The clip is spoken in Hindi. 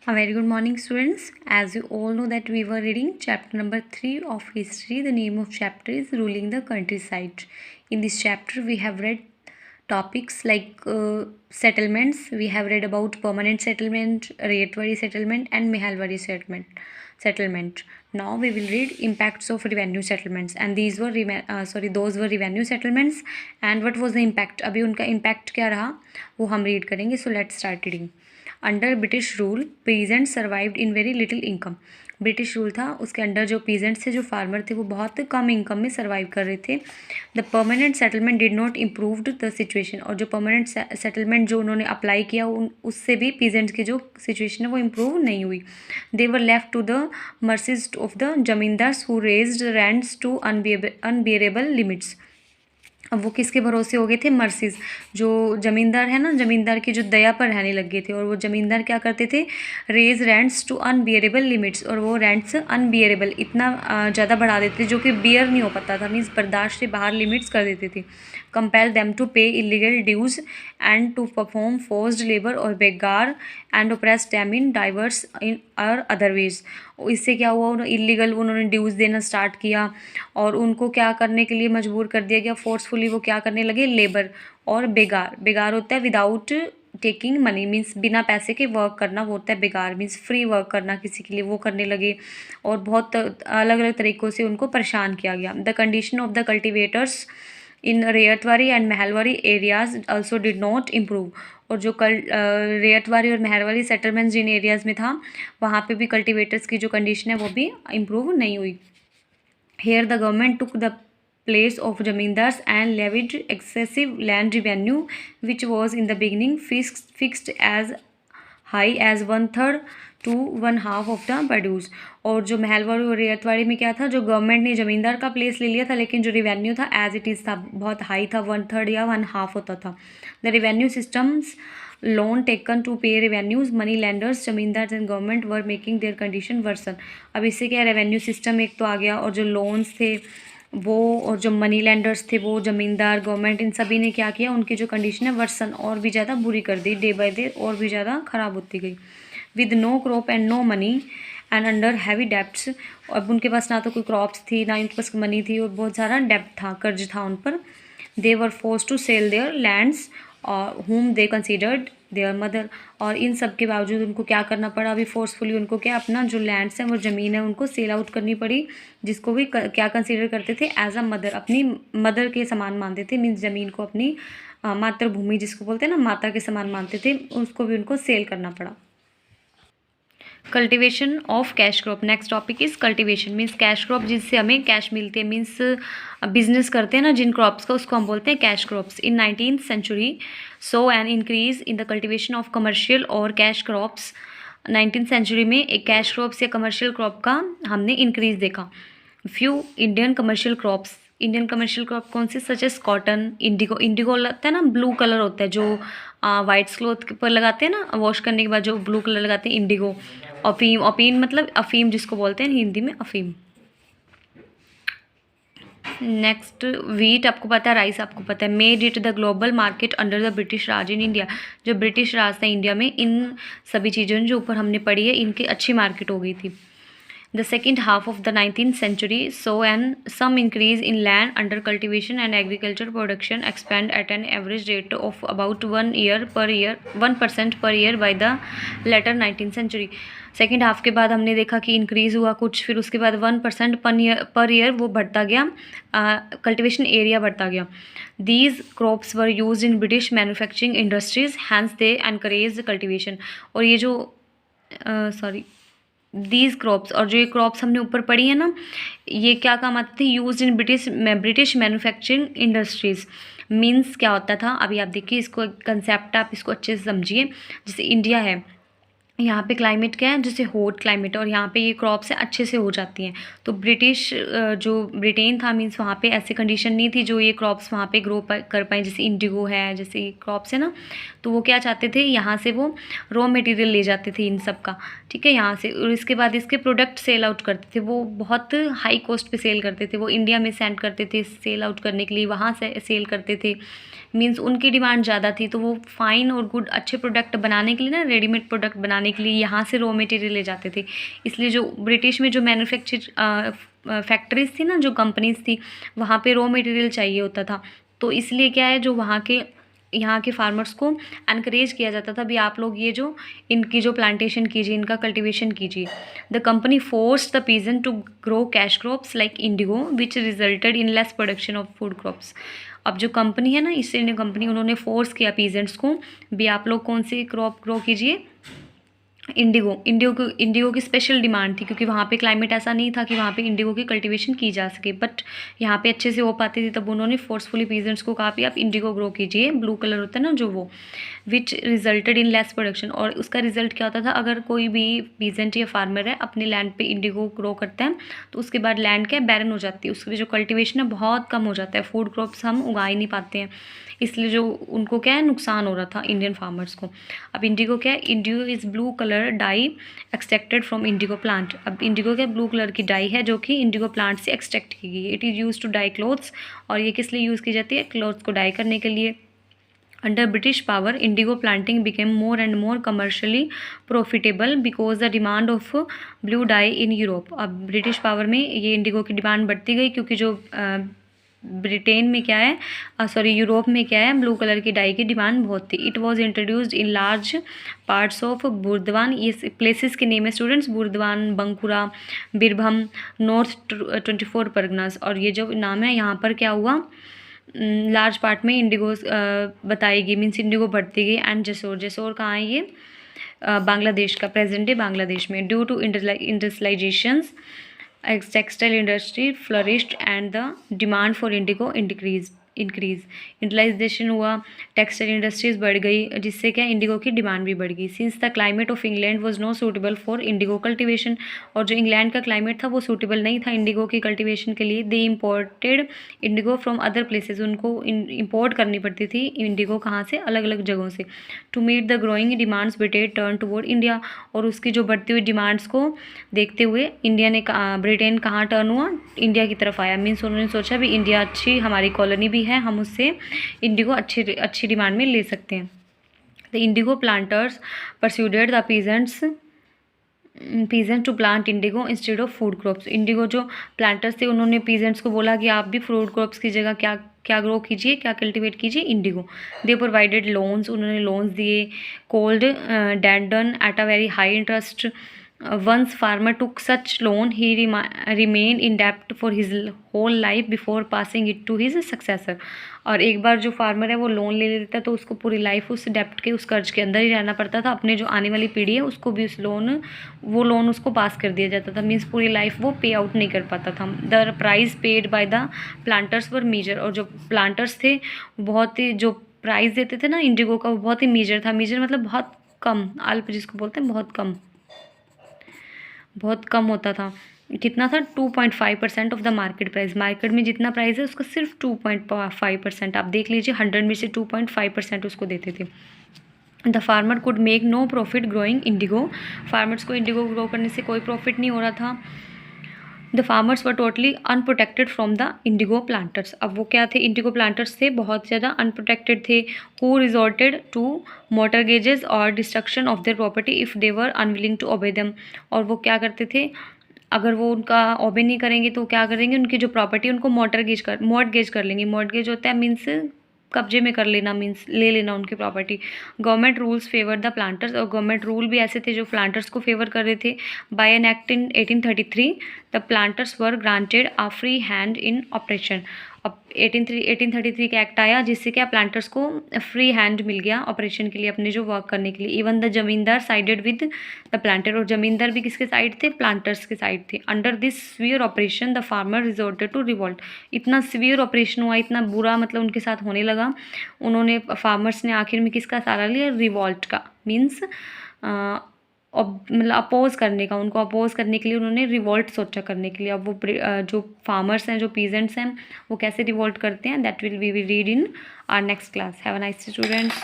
A very good morning, students. As you all know that we were reading chapter number 3 of history. The name of chapter is ruling the countryside. In this chapter we have read topics like settlements. We have read about permanent settlement, Rayatwari settlement and Mehalwari settlement. Now we will read impacts of revenue settlements, and these were those were revenue settlements. And what was the impact? अभी उनका impact क्या रहा वो हम read करेंगे. So let's start reading. Under British rule peasant survived in very little income. British rule था, उसके अंडर जो पीजेंट्स थे, जो फार्मर थे, वो बहुत कम इनकम में सर्वाइव कर रहे थे. The permanent settlement did not improved the situation. और जो परमानेंट सेटलमेंट जो उन्होंने अप्लाई किया उससे भी पीजेंट्स की जो सिचुएशन है वो इम्प्रूव नहीं हुई. They were left to the mercies of the zamindars who raised rents to unbearable limits. अब वो किसके भरोसे हो गए थे? मर्सीज. जो ज़मींदार है ना, ज़मींदार की जो दया पर रहने लग गए थे. और वो ज़मींदार क्या करते थे? Raise rents to unbearable limits. और वो रेंट्स अनबियरेबल इतना ज़्यादा बढ़ा देते थे जो कि बियर नहीं हो पाता था, मीन्स बर्दाश्त से बाहर लिमिट्स कर देते थे. Compel them to pay illegal dues and to perform forced labour और begar and oppress them in diverse in और अदर वेज. इससे क्या हुआ? इलीगल उन्होंने ड्यूज़ देना स्टार्ट किया और उनको क्या करने के लिए मजबूर कर दिया गया? फोर्सफुली वो क्या करने लगे? लेबर और बेगार. बेगार होता है विदाउट टेकिंग मनी, मीन्स बिना पैसे के वर्क करना, वो होता है बेगार. मीन्स फ्री वर्क करना किसी के लिए, वो करने लगे. और बहुत अलग अलग तरीक़ों से उनको परेशान किया गया. The condition of the cultivators in ryotwari and mahalwari areas also did not improve. और जो रेयतवारी और महलवारी सेटलमेंट्स जिन एरियाज़ में था वहाँ पे भी कल्टिवेटर्स की जो कंडीशन है वो भी इम्प्रूव नहीं हुई. Here the government took the place of zamindars and levied excessive land revenue which was in the beginning fixed as high as 1/3 to 1/2 of the produce. और जो महलवारी और रेयतवाड़ी में क्या था? जो गवर्नमेंट ने ज़मींदार का प्लेस ले लिया था, लेकिन जो रिवेन्यू था एज इट इज़ था, बहुत हाई था, 1/3 या 1/2 होता था. The revenue systems loan taken to pay revenues money lenders zamindar and government were making their condition worsen. अब इससे क्या? रेवेन्यू सिस्टम एक तो आ गया, और जो लोन्स थे वो, और जो मनी लैंडर्स थे वो, ज़मींदार, गवर्नमेंट, इन सभी ने क्या किया? उनकी जो कंडीशन है वर्सन और भी ज़्यादा बुरी कर दी. डे बाय डे और भी ज़्यादा ख़राब होती गई. With no crop and no money and under heavy debts. अब उनके पास ना तो कोई क्रॉप्स थी, ना उनके पास मनी थी, और बहुत सारा डेप्ट था, कर्ज था उन पर. They were force to sell their lands whom they considered their mother. और इन सब के बावजूद उनको क्या करना पड़ा? अभी फोर्सफुली उनको क्या, अपना जो लैंड्स हैं, वो ज़मीन है, उनको सेल आउट करनी पड़ी, जिसको भी क्या कंसीडर करते थे? एज अ मदर, अपनी मदर के समान मानते थे. मीन्स ज़मीन को अपनी मातृभूमि जिसको बोलते हैं ना, माता के समान मानते थे, उसको भी उनको सेल करना पड़ा. Cultivation of cash crop. Next topic is cultivation. Means cash crop जिससे हमें कैश मिलती है, मीन्स बिजनेस करते हैं ना जिन क्रॉप्स का, उसको हम बोलते हैं cash crops. In 19th century so an increase in the cultivation of commercial और कैश क्रॉप्स. 19th सेंचुरी में एक कैश क्रॉप्स या कमर्शियल क्रॉप का हमने इंक्रीज देखा. Few Indian commercial crops. Indian commercial crop कौन सी? Such as cotton, indigo. Indigo लगता है ना, ब्लू कलर होता है, जो वाइट क्लॉथ पर लगाते हैं ना, वॉश करने के बाद जो ब्लू कलर लगाते हैं, इंडिगो. अफीम, अफीम मतलब अफीम जिसको बोलते हैं हिंदी में, अफीम. नेक्स्ट वीट आपको पता है, राइस आपको पता है. Made it the global market under the British Raj in India. जो ब्रिटिश राज था इंडिया में, इन सभी चीज़ों जो ऊपर हमने पढ़ी है, इनकी अच्छी मार्केट हो गई थी. The second half of the 19th century saw some increase in land under cultivation and agriculture production expand at an average rate of about 1% per year by the latter 19th century. Second half के बाद हमने देखा कि इंक्रीज़ हुआ कुछ, फिर उसके बाद 1% पर ईयर वो बढ़ता गया, कल्टिवेशन एरिया बढ़ता गया. These crops were used in British manufacturing industries, hence they encourage cultivation. और ये जो दीज क्रॉप्स, और जो ये क्रॉप्स हमने ऊपर पढ़ी है ना, ये क्या काम आते थे? Use in British manufacturing industries. Means क्या होता था? अभी आप देखिए, इसको कंसेप्ट आप इसको अच्छे से समझिए. जैसे इंडिया है, यहाँ पे क्लाइमेट क्या है? जैसे हॉट क्लाइमेट है, और यहाँ पे ये क्रॉप्स हैं अच्छे से हो जाती हैं. तो ब्रिटिश जो ब्रिटेन था, मीन्स वहाँ पे ऐसी कंडीशन नहीं थी जो ये क्रॉप्स वहाँ पे ग्रो कर पाएँ. जैसे इंडिगो है, जैसे क्रॉप्स है ना, तो वो क्या चाहते थे? यहाँ से वो रॉ मटेरियल ले जाते थे इन सब का, ठीक है, यहाँ से. और इसके बाद इसके प्रोडक्ट सेल आउट करते थे. वो बहुत हाई कॉस्ट पे सेल करते थे. वो इंडिया में सेंड करते थे सेल आउट करने के लिए, वहाँ से सेल करते थे. मीन्स उनकी डिमांड ज़्यादा थी, तो वो फाइन और गुड अच्छे प्रोडक्ट बनाने के लिए ना, रेडीमेड प्रोडक्ट बनाने के लिए यहाँ से रॉ मटेरियल ले जाते थे। इसलिए जो ब्रिटिश में जो मैन्युफैक्चर फैक्ट्रीज थी ना, जो कंपनीज थी, वहाँ पे रॉ मटेरियल चाहिए होता था। तो इसलिए क्या है, जो वहाँ के यहाँ के फार्मर्स को एनकरेज किया जाता था, भी आप लोग ये जो इनकी जो प्लांटेशन कीजिए, इनका कल्टीवेशन कीजिए। The company forced the peasant to grow cash crops like indigo which resulted in less production of food crops. अब जो कंपनी है ना, ईस्ट इंडियन कंपनी, उन्होंने फोर्स किया पीजेंट्स को, भी आप लोग कौन सी क्रॉप ग्रो कीजिए, इंडिगो की स्पेशल डिमांड थी, क्योंकि वहाँ पे क्लाइमेट ऐसा नहीं था कि वहाँ पे इंडिगो की कल्टीवेशन की जा सके, बट यहाँ पे अच्छे से हो पाती थी। तब उन्होंने फोर्सफुली पीजेंट्स को कहा भी आप इंडिगो ग्रो कीजिए, ब्लू कलर होता है ना जो, वो विच रिजल्टेड इन लेस प्रोडक्शन। और उसका रिजल्ट क्या होता था, अगर कोई भी पीजेंट या फार्मर है अपने लैंड पे इंडिगो ग्रो करता है, तो उसके बाद लैंड क्या बैरन हो जाती है, उसकी जो कल्टीवेशन है बहुत कम हो जाता है, फूड क्रॉप्स हम उगा ही नहीं पाते हैं। इसलिए जो उनको क्या है, नुकसान हो रहा था इंडियन फार्मर्स को। अब इंडिगो क्या है, indigo is blue colour dye extracted from indigo plant. अब इंडिगो क्या ब्लू कलर की डाई है जो कि इंडिगो प्लांट से एक्सट्रैक्ट की गई है। It is use to dye clothes, और ये किस लिए यूज़ की जाती है, क्लोथ्स को डाई करने के लिए। Under British power, Indigo planting became more and more commercially profitable because the demand of blue die in Europe. अब ब्रिटिश पावर में ये इंडिगो की डिमांड बढ़ती गई, क्योंकि जो ब्रिटेन में क्या है, यूरोप में क्या है, ब्लू कलर की डाई की डिमांड बहुत थी। It was introduced in large parts of Burdwan, ये प्लेसेस के नेम है स्टूडेंट्स, बुर्दवान, बंकुरा, बीरभम, नॉर्थ 24 परगनास। और ये जो नाम है, यहाँ पर क्या हुआ, लार्ज पार्ट में इंडिगो बताई गई, मीन्स इंडिगो बढ़ती गई। एंड जसोर कहाँ है ये, बांग्लादेश का, प्रेजेंट डे बांग्लादेश में। Due to industrialisations textile industry flourished and the demand for indigo increase industrialisation हुआ, टेक्सटाइल इंडस्ट्रीज बढ़ गई, जिससे क्या इंडिगो की डिमांड भी बढ़ गई। Since the climate of England was not suitable for Indigo cultivation, और जो इंग्लैंड का क्लाइमेट था वो सूटेबल नहीं था इंडिगो की कल्टीवेशन के लिए। They imported indigo from other places, उनको इम्पोर्ट करनी पड़ती थी इंडिगो, कहाँ से, अलग अलग जगहों से। To meet the growing demands Britain turn toward India, और उसकी जो बढ़ती हुई डिमांड्स को देखते हुए ब्रिटेन कहाँ टर्न हुआ, इंडिया की तरफ आया। मीन्स उन्होंने सोचा भी इंडिया अच्छी हमारी कॉलोनी भी है, हम उससे इंडिगो अच्छी डिमांड में ले सकते हैं। The indigo planters persuaded the peasants to plant indigo instead of food crops. Indigo जो प्लांटर्स थे, उन्होंने पीजेंट्स को बोला कि आप भी फूड क्रॉप्स की जगह क्या ग्रो कीजिए, क्या कल्टीवेट कीजिए, इंडिगो। दे प्रोवाइडेड लोन्स, उन्होंने लोन्स दिए, called dadan at a very high interest. Once farmer took such loan, he remained in debt for his whole life before passing it to his successor। और एक बार जो फार्मर है वो लोन ले लेता है, तो उसको पूरी लाइफ उस डेप्ट के, उस कर्ज के अंदर ही रहना पड़ता था। अपने जो आने वाली पीढ़ी है उसको भी वो लोन उसको पास कर दिया जाता था, मीन्स पूरी लाइफ वो पे आउट नहीं कर पाता था। The price paid by the planters were meagre, और जो प्लांटर्स थे बहुत ही, जो प्राइस देते थे ना इंडिगो का, वो बहुत ही मीजर था। मीजर मतलब बहुत कम, अल्प जिसको बोलते हैं, बहुत कम होता था। कितना था, 2.5% of the market price. Market में जितना प्राइस है उसका सिर्फ 2.5%, आप देख लीजिए, 100 में से 2.5% उसको देते थे। The farmer could make no profit growing indigo, farmers को इंडिगो ग्रो करने से कोई प्रॉफिट नहीं हो रहा था। The farmers were totally unprotected from the indigo planters. अब वो क्या थे, इंडिगो प्लांटर्स थे, बहुत ज़्यादा अनप्रोटेक्टेड थे। हु रिजॉर्टेड टू मॉर्टगेजेस और destruction of their property if they were unwilling to obey them. और वो क्या करते थे, अगर वो उनका ओबे नहीं करेंगे तो क्या करेंगे, उनकी जो प्रॉपर्टी उनको मॉर्टगेज कर लेंगे। मॉर्टगेज होता है मीन्स कब्जे में कर लेना, मीन्स ले लेना उनकी property. Government rules favour the planters, और गवर्नमेंट रूल भी ऐसे थे जो प्लांटर्स को फेवर कर रहे थे। By an act in 1833 the planters were granted a free hand in operation. अब 1833 का एक्ट आया, जिससे क्या प्लांटर्स को फ्री हैंड मिल गया ऑपरेशन के लिए, अपने जो वर्क करने के लिए। इवन द जमींदार साइडेड विद द प्लांटर, और जमींदार भी किसके साइड थे, प्लांटर्स के साइड थे। Under this severe operation the farmer resorted to revolt. इतना सीवियर ऑपरेशन हुआ, इतना बुरा मतलब उनके साथ होने लगा, उन्होंने फार्मर्स ने आखिर में किसका सहारा लिया, रिवोल्ट का। मीन्स मतलब अपोज करने का, उनको अपोज करने के लिए उन्होंने रिवोल्ट सोचा करने के लिए। अब वो जो फार्मर्स हैं, जो पीजेंट्स हैं, वो कैसे रिवोल्ट करते हैं, that will we read in our next class. Have a nice day students.